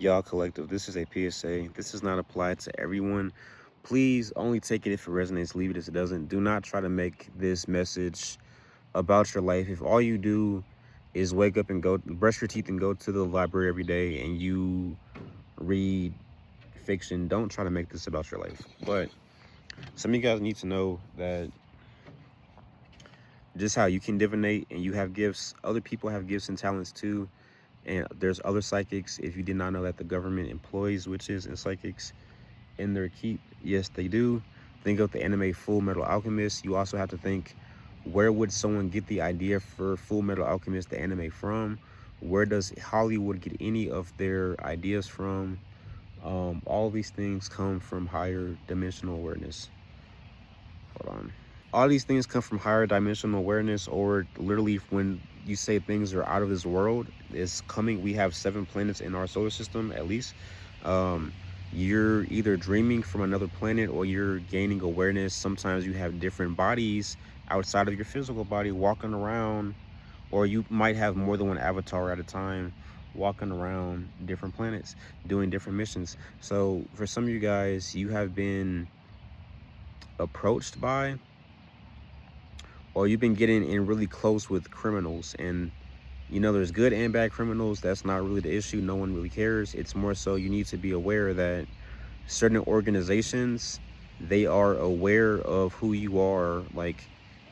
Y'all collective, this is a PSA. This does not apply to everyone. Please only take it if it resonates, leave it if it doesn't. Do not try to make this message about your life. If all you do is wake up and go brush your teeth and go to the library every day and you read fiction, don't try to make this about your life. But some of you guys need to know that just how you can divinate and you have gifts, other people have gifts and talents too. And there's other psychics. If you did not know that the government employs witches and psychics in their keep, yes, they do. Think of the anime Full Metal Alchemist. You also have to think, where would someone get the idea for Full Metal Alchemist, the anime, from? Where does Hollywood get any of their ideas from? All these things come from higher dimensional awareness. Hold on. All these things come from higher dimensional awareness, or literally when you say things are out of this world, it's coming. We have 7 planets in our solar system at least. um you're either dreaming from another planet or you're gaining awareness. Sometimes you have different bodies outside of your physical body walking around, or you might have more than one avatar at a time walking around different planets doing different missions. So for some of you guys, you have been approached by, or you've been getting in really close with criminals. And there's good and bad criminals. That's not really the issue. No one really cares. It's more so you need to be aware that certain organizations, they are aware of who you are, like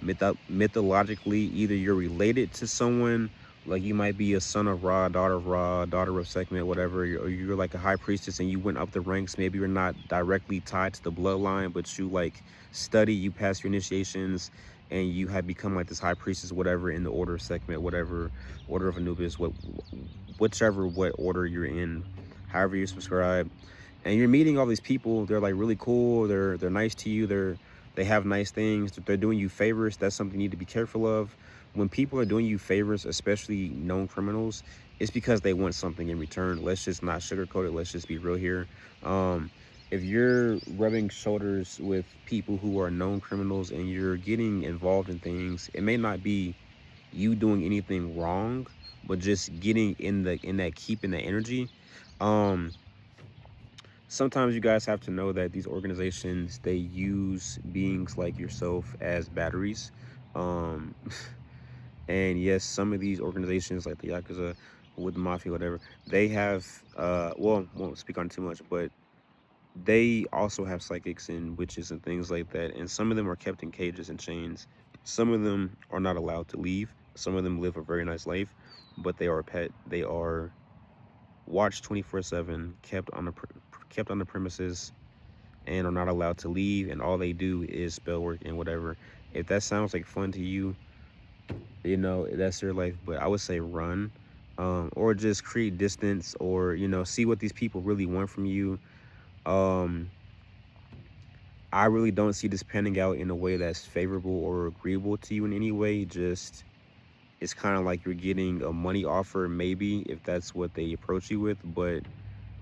mythologically. Either you're related to someone, like you might be a son of Ra, daughter of Sekhmet, whatever, or you're like a high priestess and you went up the ranks. Maybe you're not directly tied to the bloodline, but you like study, you pass your initiations, and you have become like this high priestess, whatever, in the order of Sekhmet, whatever, order of Anubis, what order you're in, however you subscribe. And you're meeting all these people. They're like really cool. They're nice to you. They have nice things. They're doing you favors. That's something you need to be careful of. When people are doing you favors, especially known criminals, it's because they want something in return. Let's just not sugarcoat it. Let's just be real here. Um, if you're rubbing shoulders with people who are known criminals and you're getting involved in things, it may not be you doing anything wrong, but just getting keeping the energy. Um, Sometimes you guys have to know that these organizations, they use beings like yourself as batteries. Um, and yes, some of these organizations like the Yakuza, with the Mafia, whatever, they have, well, won't speak on it too much, but they also have psychics and witches and things like that. And some of them are kept in cages and chains. Some of them are not allowed to leave. Some of them live a very nice life, but they are a pet. They are watched 24/7, kept on the premises, and are not allowed to leave. And all they do is spell work and whatever. If that sounds like fun to you, that's your life. But I would say run, or just create distance, or see what these people really want from you. um I really don't see this panning out in a way that's favorable or agreeable to you in any way. Just, it's kind of like you're getting a money offer, maybe, if that's what they approach you with. But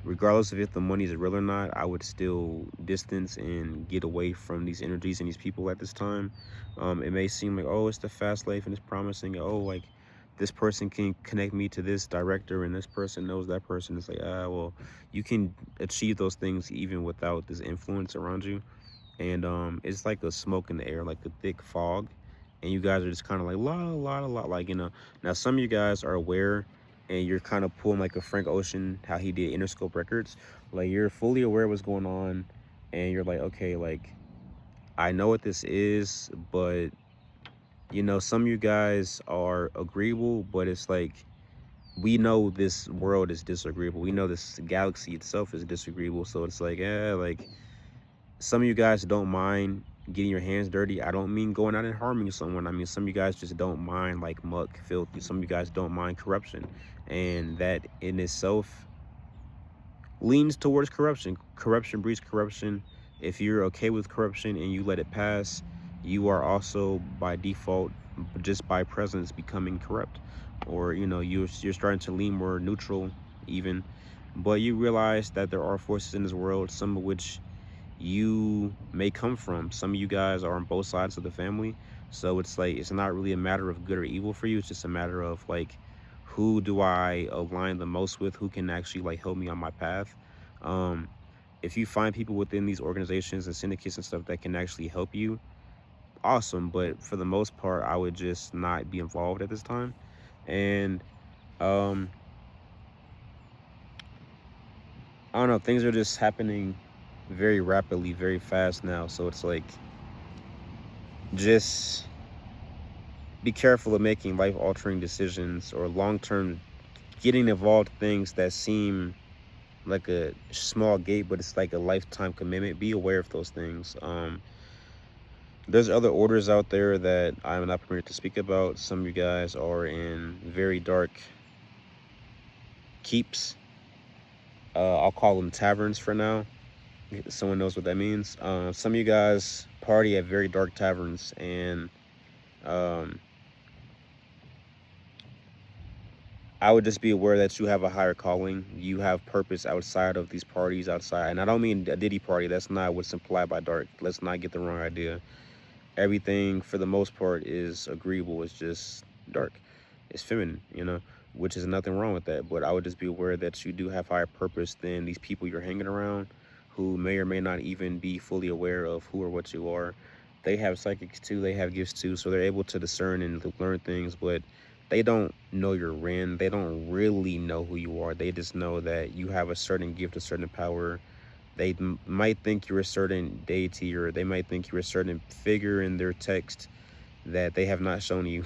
regardless of if the money is real or not, I would still distance and get away from these energies and these people at this time. It may seem like, oh, it's the fast life and it's promising. Oh, like this person can connect me to this director and this person knows that person. It's like, well, you can achieve those things even without this influence around you. And it's like a smoke in the air, like a thick fog, and you guys are just kind of like la, like, now some of you guys are aware, and you're kind of pulling like a Frank Ocean, how he did Interscope Records. Like, you're fully aware of what's going on, and you're like, okay, like, I know what this is. But some of you guys are agreeable, but it's like, we know this world is disagreeable, we know this galaxy itself is disagreeable. So it's like, like, some of you guys don't mind getting your hands dirty. I don't mean going out and harming someone. I mean, some of you guys just don't mind like muck, filthy. Some of you guys don't mind corruption. And that in itself leans towards corruption. Corruption breeds corruption. If you're okay with corruption and you let it pass, you are also by default, just by presence, becoming corrupt. Or, you're starting to lean more neutral even. But you realize that there are forces in this world, some of which you may come from. Some of you guys are on both sides of the family. So it's like, it's not really a matter of good or evil for you. It's just a matter of like who do I align the most with, who can actually like help me on my path. Um, if you find people within these organizations and syndicates and stuff that can actually help you, awesome. But for the most part, I would just not be involved at this time. And um, I don't know, things are just happening very rapidly, very fast now. So it's like, just be careful of making life altering decisions or long term getting involved in things that seem like a small gate, but it's like a lifetime commitment. Be aware of those things. There's other orders out there that I'm not permitted to speak about. Some of you guys are in very dark keeps. I'll call them taverns for now. Someone knows what that means. Some of you guys party at very dark taverns, and um, I would just be aware that you have a higher calling. You have purpose outside of these parties outside. And I don't mean a Diddy party. That's not what's implied by dark. Let's not get the wrong idea. Everything, for the most part, is agreeable. It's just dark. It's feminine, which is nothing wrong with that. But I would just be aware that you do have higher purpose than these people you're hanging around, who may or may not even be fully aware of who or what you are. They have psychics too. They have gifts too. So they're able to discern and to learn things. But they don't know your Ren. They don't really know who you are. They just know that you have a certain gift, a certain power. They might think you're a certain deity, or they might think you're a certain figure in their text that they have not shown you.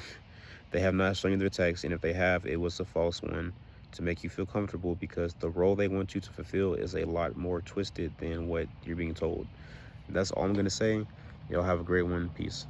They have not shown you their text, and if they have, it was a false one to make you feel comfortable, because the role they want you to fulfill is a lot more twisted than what you're being told. That's all I'm going to say. Y'all have a great one. Peace.